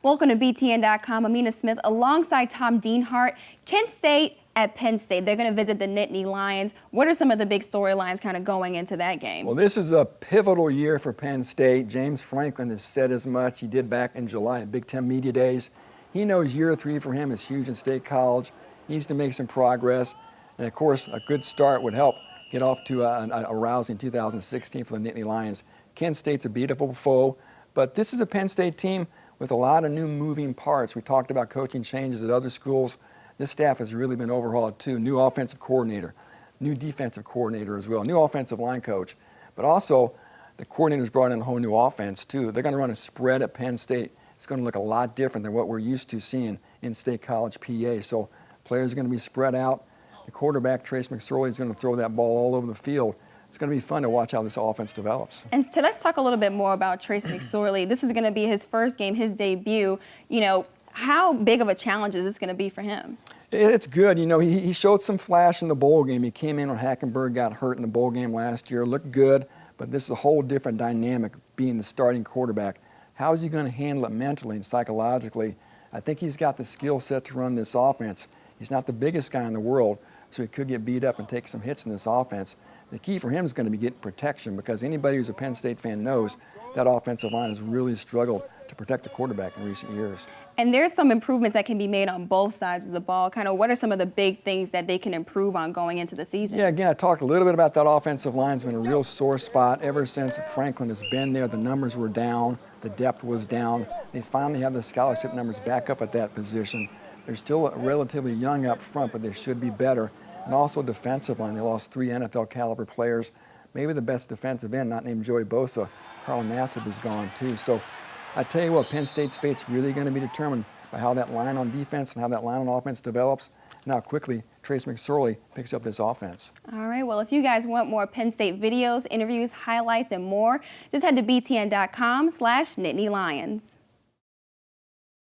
Welcome to BTN.com. Amina Smith alongside Tom Dienhart. Kent State at Penn State. They're going to visit the Nittany Lions. What are some of the big storylines kind of going into that game? Well, this is a pivotal year for Penn State. James Franklin has said as much. He did back in July at Big Ten Media Days. He knows year 3 for him is huge in State College. He needs to make some progress. And, of course, a good start would help get off to a rousing 2016 for the Nittany Lions. Kent State's a beatable foe, but this is a Penn State team with a lot of new moving parts. We talked about coaching changes at other schools. This staff has really been overhauled too. New offensive coordinator, new defensive coordinator as well, new offensive line coach. But also, the coordinators brought in a whole new offense too. They're going to run a spread at Penn State. It's going to look a lot different than what we're used to seeing in State College PA. So players are going to be spread out. The quarterback, Trace McSorley, is going to throw that ball all over the field. It's going to be fun to watch how this offense develops. And so let's talk a little bit more about Trace McSorley. This is going to be his first game, his debut. You know, how big of a challenge is this going to be for him? It's good. You know, he showed some flash in the bowl game. He came in when Hackenberg got hurt in the bowl game last year. Looked good, but this is a whole different dynamic being the starting quarterback. How is he going to handle it mentally and psychologically? I think he's got the skill set to run this offense. He's not the biggest guy in the world, so he could get beat up and take some hits in this offense. The key for him is going to be getting protection, because anybody who's a Penn State fan knows that offensive line has really struggled to protect the quarterback in recent years. And there's some improvements that can be made on both sides of the ball. Kind of what are some of the big things that they can improve on going into the season? Yeah, again, I talked a little bit about that offensive line. It's been a real sore spot ever since Franklin has been there. The numbers were down, the depth was down. They finally have the scholarship numbers back up at that position. They're still relatively young up front, but they should be better. And also defensive line. They lost 3 NFL caliber players. Maybe the best defensive end, not named Joey Bosa. Carl Nassib is gone too. So I tell you what, Penn State's fate's really going to be determined by how that line on defense and how that line on offense develops, and how quickly Trace McSorley picks up this offense. All right, well, if you guys want more Penn State videos, interviews, highlights, and more, just head to btn.com/Nittany Lions.